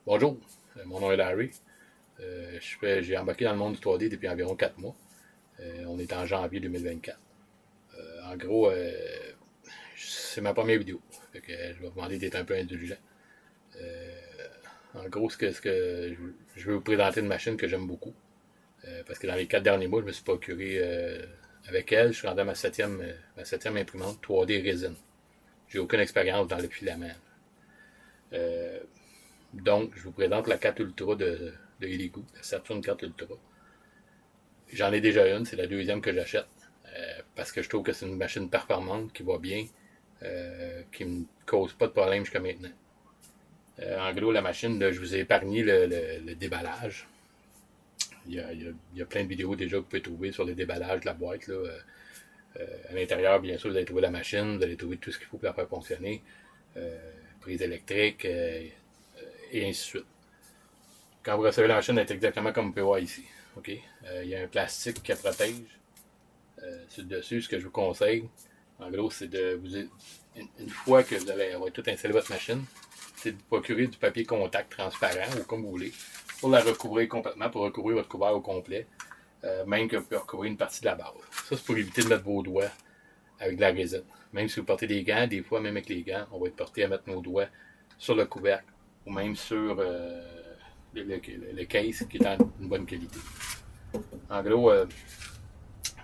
Bonjour, mon nom est Larry. J'ai embarqué dans le monde du 3D depuis environ 4 mois. On est en janvier 2024. En gros, c'est ma première vidéo. Fait que, je vais vous demander d'être un peu indulgent. Euh, En gros, je vais vous présenter une machine que j'aime beaucoup. Parce que dans les 4 derniers mois, je me suis procuré avec elle. Je suis rendu à ma septième imprimante 3D résine. J'ai aucune expérience dans le filament. Euh, donc, je vous présente la 4 Ultra de Elegoo, la Saturn 4 Ultra. J'en ai déjà une, c'est la deuxième que j'achète. Parce que je trouve que c'est une machine performante qui va bien, qui ne me cause pas de problème jusqu'à maintenant. En gros, la machine, là, je vous ai épargné le déballage. Il y a plein de vidéos déjà que vous pouvez trouver sur le déballage de la boîte. Là. À l'intérieur, bien sûr, vous allez trouver la machine, vous allez trouver tout ce qu'il faut pour la faire fonctionner. Prise électrique, et ainsi de suite. Quand vous recevez la machine, elle est exactement comme vous pouvez voir ici. Okay? Il y a un plastique qui la protège sur le dessus. Ce que je vous conseille, en gros, c'est de vous. Une fois que vous allez avoir tout installé votre machine, c'est de procurer du papier contact transparent ou comme vous voulez pour la recouvrir complètement, pour recouvrir votre couvert au complet, même que vous pouvez recouvrir une partie de la base. Ça, c'est pour éviter de mettre vos doigts avec de la résine. Même si vous portez des gants, des fois, même avec les gants, on va être porté à mettre nos doigts sur le couvercle ou même sur le case qui est en une bonne qualité. En gros,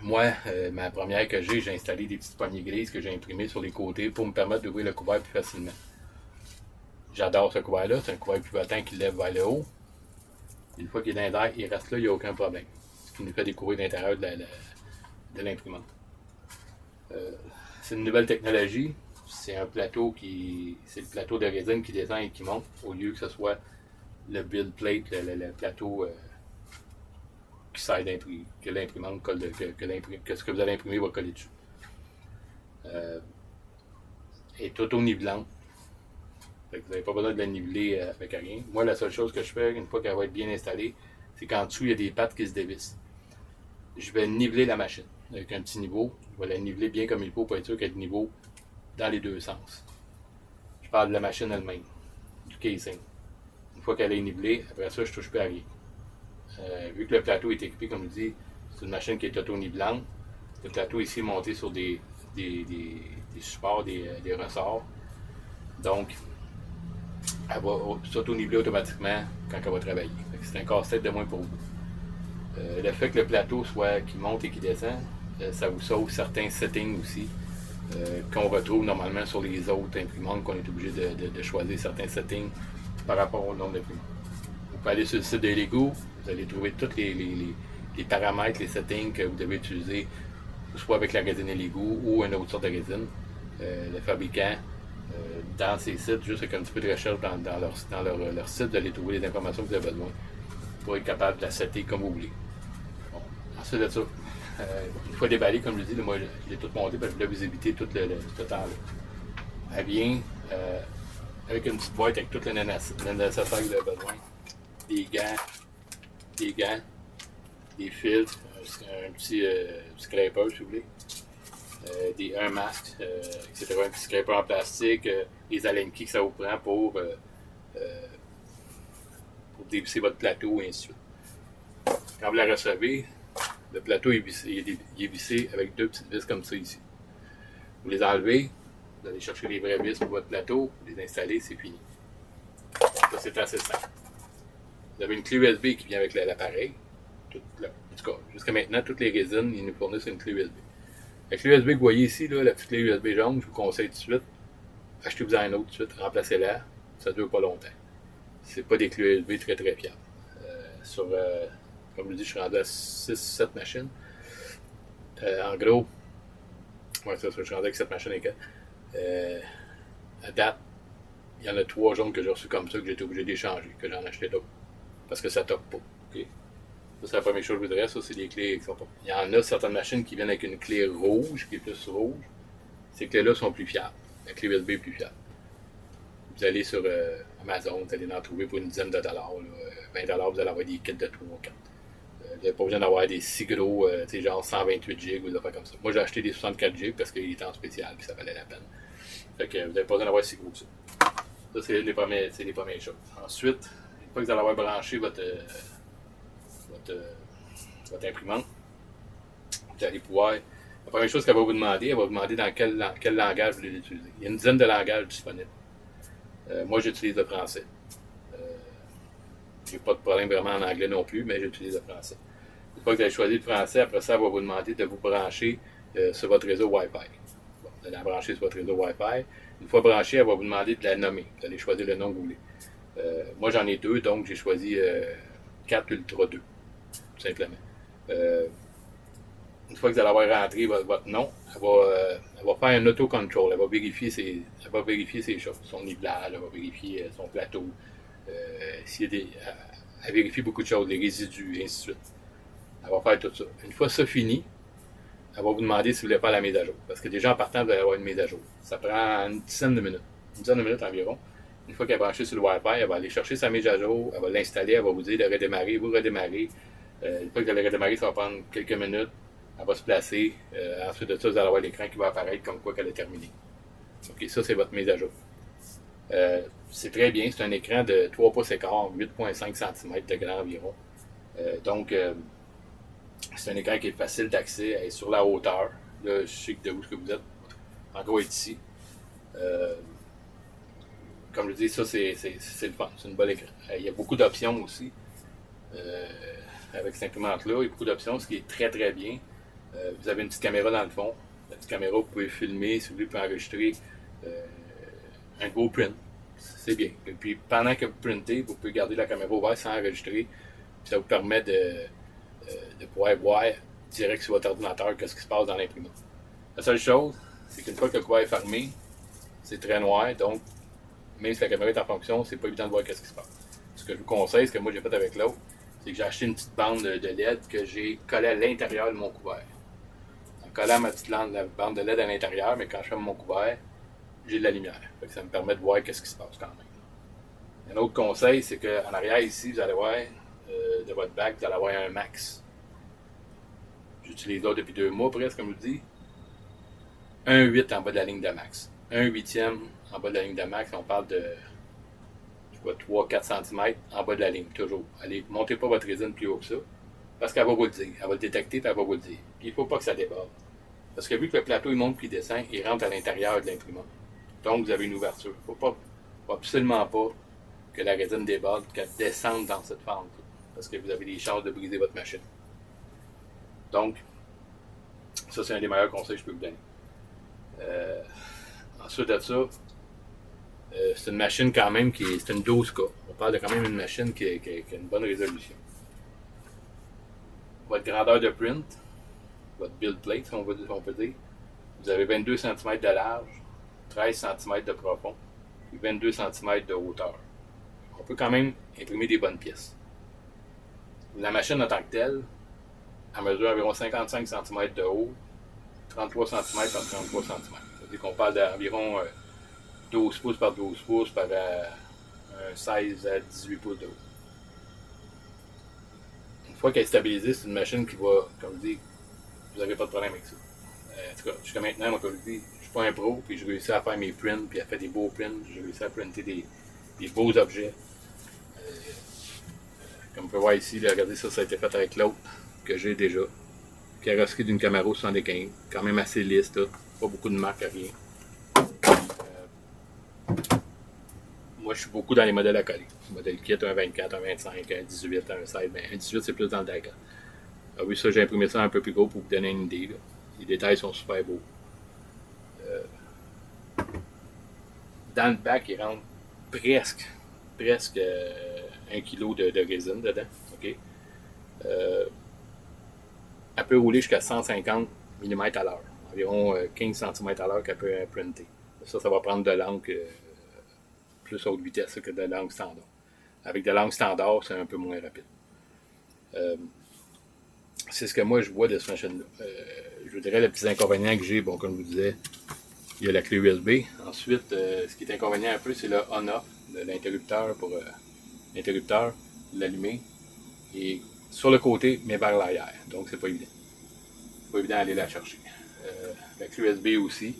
moi, ma première que j'ai installé des petites poignées grises que j'ai imprimées sur les côtés pour me permettre d'ouvrir le couvert plus facilement. J'adore ce couvert-là, c'est un couvert pivotant qui lève vers le haut. Une fois qu'il est dans l'air, il reste là, il n'y a aucun problème. Ce qui nous fait découvrir l'intérieur de l'imprimante. C'est une nouvelle technologie. C'est un plateau c'est le plateau de résine qui descend et qui monte, au lieu que ce soit le build plate, le plateau qui sert d'imprimer, que l'imprimante colle, que ce que vous allez imprimer va coller dessus. Est auto-nivelante. Vous n'avez pas besoin de la niveler avec rien. Moi, la seule chose que je fais, une fois qu'elle va être bien installée, c'est qu'en dessous, il y a des pattes qui se dévissent. Je vais niveler la machine avec un petit niveau. Je vais la niveler bien comme il faut pour être sûr qu'elle est de niveau dans les deux sens. Je parle de la machine elle-même, du casing. Une fois qu'elle est nivelée, après ça, je ne touche plus à rien. Vu que le plateau est équipé, comme je dis, c'est une machine qui est auto-nivelante. Le plateau ici est monté sur des supports, des ressorts. Donc, elle va s'auto-niveler automatiquement quand elle va travailler. C'est un casse-tête de moins pour vous. Le fait que le plateau soit qui monte et qui descend, ça vous sauve certains settings aussi qu'on retrouve normalement sur les autres imprimantes, qu'on est obligé de choisir certains settings par rapport au nombre d'imprimantes. Vous pouvez aller sur le site de Elegoo, vous allez trouver tous les paramètres, les settings que vous devez utiliser, soit avec la résine Elegoo ou une autre sorte de résine. Le fabricant, dans ces sites, juste avec un petit peu de recherche dans leur site, vous allez trouver les informations que vous avez besoin pour être capable de la setter comme vous voulez. Bon, ensuite de ça, une fois déballé, comme je dis, moi je l'ai tout monté parce que je voulais vous éviter tout le total. Elle vient avec une petite boîte avec tout le nécessaire que vous avez besoin. Des gants, des filtres, un petit scraper si vous voulez, un masque, etc. Un petit scraper en plastique, les Allen keys que ça vous prend pour dévisser votre plateau et ainsi de suite. Quand vous la recevez, le plateau est vissé avec deux petites vis comme ça ici. Vous les enlevez, vous allez chercher les vraies vis pour votre plateau, vous les installez, c'est fini. Ça, c'est assez simple. Vous avez une clé USB qui vient avec l'appareil. En tout cas, jusqu'à maintenant, toutes les résines, ils nous fournissent une clé USB. La clé USB que vous voyez ici, là, la petite clé USB jaune, je vous conseille tout de suite, achetez-vous en autre tout de suite, remplacez-la, ça ne dure pas longtemps. C'est pas des clés USB très très fiables. Comme je dis, je suis rendu à 6-7 machines. En gros, ouais, ça, je suis rendu avec 7 machines et 4. À date, il y en a 3 jaunes que j'ai reçus comme ça, que j'ai été obligé d'échanger, que j'en ai acheté d'autres. Parce que ça toque pas. Okay? Ça, c'est la première chose que je voudrais. Ça, c'est des clés qui sont pas. Il y en a certaines machines qui viennent avec une clé rouge, qui est plus rouge. Ces clés-là sont plus fiables. La clé USB est plus fiable. Vous allez sur Amazon, vous allez en trouver pour une dizaine de dollars. Là, 20$, vous allez avoir des kits de 3 ou 4. Vous n'avez pas besoin d'avoir des si gros, genre 128 GB ou des affaires comme ça. Moi, j'ai acheté des 64 GB parce qu'il était en spécial et ça valait la peine. Fait que vous n'avez pas besoin d'avoir si gros que ça. Ça, c'est les premières choses. Ensuite, une fois que vous allez avoir branché votre, votre imprimante, vous allez pouvoir. La première chose qu'elle va vous demander, elle va vous demander dans quel langage vous voulez l'utiliser. Il y a une dizaine de langages disponibles. Moi, j'utilise le français. J'ai pas de problème vraiment en anglais non plus, mais j'utilise le français. Une fois que vous avez choisi le français, après ça, elle va vous demander de vous brancher sur votre réseau Wi-Fi. Bon, vous allez la brancher sur votre réseau Wi-Fi. Une fois branchée, elle va vous demander de la nommer. Vous allez choisir le nom que vous voulez. Moi, j'en ai deux, donc j'ai choisi 4 Ultra 2, tout simplement. Une fois que vous allez avoir rentré votre nom, elle va faire un auto-control. Elle va vérifier ses choses, son nivelage, elle va vérifier son plateau. Elle vérifie beaucoup de choses, les résidus, et ainsi de suite. Elle va faire tout ça. Une fois ça fini, elle va vous demander si vous voulez faire la mise à jour. Parce que déjà en partant, vous allez avoir une mise à jour. Ça prend une dizaine de minutes. Une dizaine de minutes environ. Une fois qu'elle est branchée sur le Wi-Fi, elle va aller chercher sa mise à jour, elle va l'installer, elle va vous dire de redémarrer, vous redémarrez. Une fois que vous allez redémarrer, ça va prendre quelques minutes. Elle va se placer. Ensuite de ça, vous allez avoir l'écran qui va apparaître comme quoi qu'elle est terminée. OK, ça, c'est votre mise à jour. C'est très bien. C'est un écran de 3 pouces et quart, 8,5 cm de grand environ. Donc, c'est un écran qui est facile d'accès. Elle est sur la hauteur. Là, je sais que de où que vous êtes. En gros, elle est ici. Comme je dis, ça, c'est le fun. C'est une bonne écran. Il y a beaucoup d'options aussi. Avec cette imprimante-là, il y a beaucoup d'options, ce qui est très, très bien. Vous avez une petite caméra dans le fond. La petite caméra, vous pouvez filmer, si vous voulez, vous pouvez enregistrer un gros print. C'est bien. Et puis, pendant que vous printez, vous pouvez garder la caméra ouverte sans enregistrer. Puis ça vous permet de pouvoir voir direct sur votre ordinateur ce qui se passe dans l'imprimante. La seule chose, c'est qu'une fois que le couvert est fermé, c'est très noir. Donc, même si la caméra est en fonction, c'est pas évident de voir ce qui se passe. Ce que je vous conseille, ce que moi j'ai fait avec l'autre, c'est que j'ai acheté une petite bande de LED que j'ai collée à l'intérieur de mon couvert. En collant ma petite bande de LED à l'intérieur, mais quand je ferme mon couvert, j'ai de la lumière. Fait que ça me permet de voir ce qui se passe quand même. Un autre conseil, c'est qu'en arrière ici, vous allez voir de votre bac, vous allez avoir un max. J'utilise l'autre depuis 2 mois presque, comme je vous dis. 1,8 en bas de la ligne de max. 1/8 en bas de la ligne de max, on parle de 3-4 cm en bas de la ligne, toujours. Allez, montez pas votre résine plus haut que ça, parce qu'elle va vous le dire. Elle va le détecter et elle va vous le dire. Puis il ne faut pas que ça déborde. Parce que vu que le plateau il monte puis il descend, il rentre à l'intérieur de l'imprimante. Donc vous avez une ouverture. Il ne faut absolument pas que la résine déborde, qu'elle descende dans cette fente. Parce que vous avez des chances de briser votre machine. Donc, ça c'est un des meilleurs conseils que je peux vous donner. Ensuite de ça, c'est une machine quand même c'est une 12K. On parle de quand même une machine qui a une bonne résolution. Votre grandeur de print, votre build plate, si on peut dire, vous avez 22 cm de large, 13 cm de profond et 22 cm de hauteur. On peut quand même imprimer des bonnes pièces. La machine en tant que telle, elle mesure environ 55 cm de haut, 33 cm par 33 cm. C'est-à-dire qu'on parle d'environ 12 pouces par 12 pouces par 16 à 18 pouces de haut. Une fois qu'elle est stabilisée, c'est une machine qui va, comme je dis, vous n'avez pas de problème avec ça. En tout cas, jusqu'à maintenant, moi, comme je dis, je ne suis pas un pro, puis je réussis à faire mes prints, puis à faire des beaux prints, j'ai réussi à printer des beaux objets. Comme vous pouvez voir ici, là, regardez ça, ça a été fait avec l'autre que j'ai déjà. Carrosserie d'une Camaro 75, quand même assez lisse, là. Pas beaucoup de marques, rien. Moi, je suis beaucoup dans les modèles à coller. Modèle kit, un 24, un 25, un 18, un 16. Ben, un 18, c'est plus dans le Dakar. Ah oui, ça, j'ai imprimé ça un peu plus gros pour vous donner une idée. Là. Les détails sont super beaux. Dans le bac, il rentre presque 1 kg de résine dedans. Okay? Elle peut rouler jusqu'à 150 mm à l'heure. Environ 15 cm à l'heure qu'elle peut printer. Ça va prendre de l'encre plus haute vitesse que de l'encre standard. Avec de l'encre standard, c'est un peu moins rapide. C'est ce que moi je vois de cette machine-là. Je vous dirais les petits inconvénients que j'ai, bon, comme je vous disais, il y a la clé USB. Ensuite, ce qui est inconvénient un peu, c'est le on-off, l'interrupteur pour l'interrupteur, l'allumer. Et sur le côté, mais vers l'arrière. Donc, c'est pas évident. C'est pas évident d'aller la chercher. La clé USB aussi,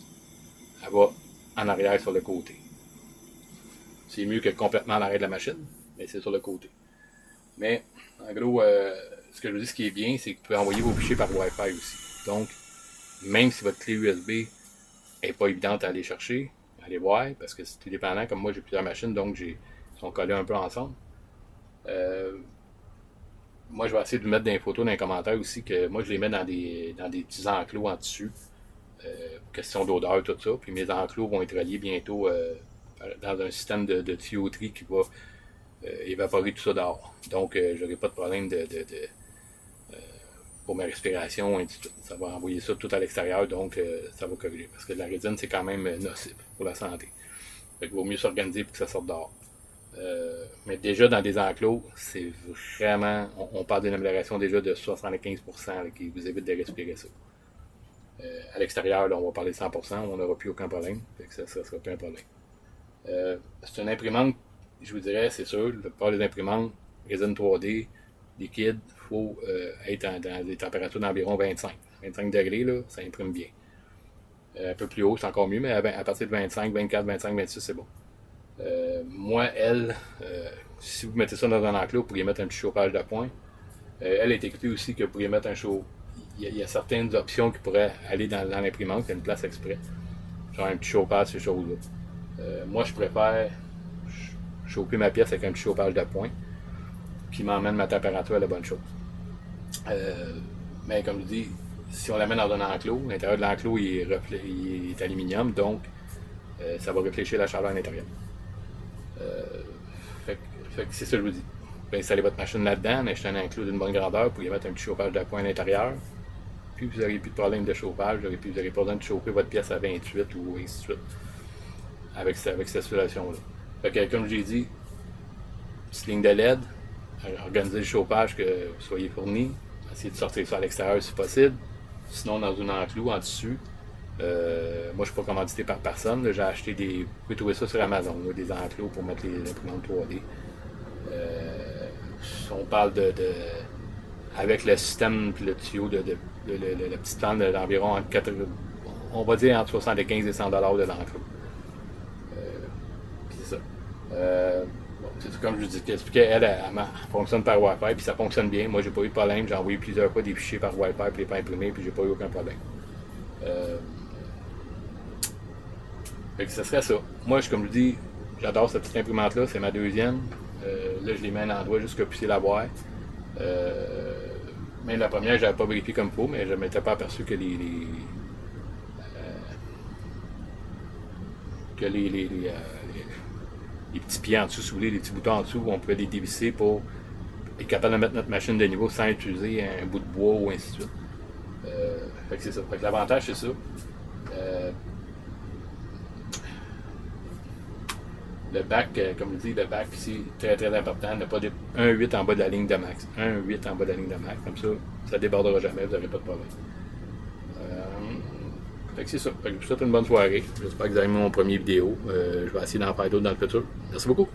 elle va en arrière sur le côté. C'est mieux que complètement à l'arrière de la machine, mais c'est sur le côté. Mais, en gros, ce que je vous dis, ce qui est bien, c'est que vous pouvez envoyer vos fichiers par Wi-Fi aussi. Donc, même si votre clé USB n'est pas évidente à aller chercher, allez voir, parce que c'est tout dépendant, comme moi j'ai plusieurs machines, donc ils sont collés un peu ensemble. Moi, je vais essayer de mettre des photos dans les commentaires aussi, que moi, je les mets dans des petits enclos en dessus. Question d'odeur, tout ça. Puis mes enclos vont être reliés bientôt dans un système de tuyauterie qui va évaporer tout ça dehors. Donc, j'aurai pas de problème pour ma respiration, et tout. Ça va envoyer ça tout à l'extérieur, donc ça va corriger. Parce que la résine, c'est quand même nocif pour la santé. Fait qu'il vaut mieux s'organiser pour que ça sorte dehors. Mais déjà dans des enclos, c'est vraiment. On parle d'une amélioration déjà de 75% là, qui vous évite de respirer ça. À l'extérieur, là, on va parler de 100%, on n'aura plus aucun problème. Fait que ça ne sera plus un problème. C'est une imprimante, je vous dirais, c'est sûr, la plupart des imprimantes, résine 3D, liquide, il faut être dans des températures d'environ 25 degrés, là, ça imprime bien. Un peu plus haut, c'est encore mieux, mais à partir de 25, 24, 25, 26, c'est bon. Moi, si vous mettez ça dans un enclos, vous pourriez mettre un petit chauffage de poing. Elle est écrite aussi que vous pourriez mettre un chaud. Il y a certaines options qui pourraient aller dans l'imprimante, il y a une place exprès. Genre un petit chauffage, ces choses-là. Moi, je préfère chauffer ma pièce avec un petit chauffage de poing, qui m'emmène ma température à la bonne chose. Mais comme je dis, si on l'amène dans un enclos, l'intérieur de l'enclos il est aluminium, donc ça va réfléchir la chaleur à l'intérieur. Fait que c'est ça que je vous dis. Vous installez votre machine là-dedans, achetez un enclos d'une bonne grandeur pour y mettre un petit chauffage de poing à l'intérieur. Puis vous n'aurez plus de problème de chauffage, vous n'aurez pas besoin de chauffer votre pièce à 28 ou ainsi de suite. Avec cette solution-là. Fait que comme j'ai dit, petite ligne de LED, organisez le chauffage que vous soyez fourni, essayez de sortir ça à l'extérieur si possible. Sinon dans un enclos en dessus. Moi je ne suis pas commandité par personne, là, j'ai acheté des. Vous pouvez trouver ça sur Amazon, là, des enclos pour mettre les imprimantes 3D. On parle avec le système et le tuyau le petit plan d'environ on va dire entre 75 et 100$ de l'enclos. C'est ça. C'est comme je vous expliquais, elle fonctionne par Wi-Fi, puis ça fonctionne bien. Moi, j'ai pas eu de problème. J'ai envoyé plusieurs fois des fichiers par Wi-Fi, puis les pas imprimés, puis j'ai pas eu aucun problème. Fait que ce serait ça. Moi, comme je vous dis, j'adore cette petite imprimante-là. C'est ma deuxième. Là, je les mets à un endroit juste que vous puissiez la voir. Même la première, je n'avais pas vérifié comme il faut, mais je ne m'étais pas aperçu que les petits pieds en dessous, si vous voulez, les petits boutons en dessous, on pouvait les dévisser pour être capable de mettre notre machine de niveau sans utiliser un bout de bois ou ainsi de suite. Fait que c'est ça. Fait que l'avantage, c'est ça. Le bac, comme je dis, le bac, c'est très très important. Ne pas être 1,8 en bas de la ligne de max. 1,8 en bas de la ligne de max. Comme ça, ça ne débordera jamais, vous n'aurez pas de problème. Fait que c'est ça. Fait que je vous souhaite une bonne soirée. J'espère que vous avez aimé mon premier vidéo. Je vais essayer d'en faire d'autres dans le futur. Merci beaucoup.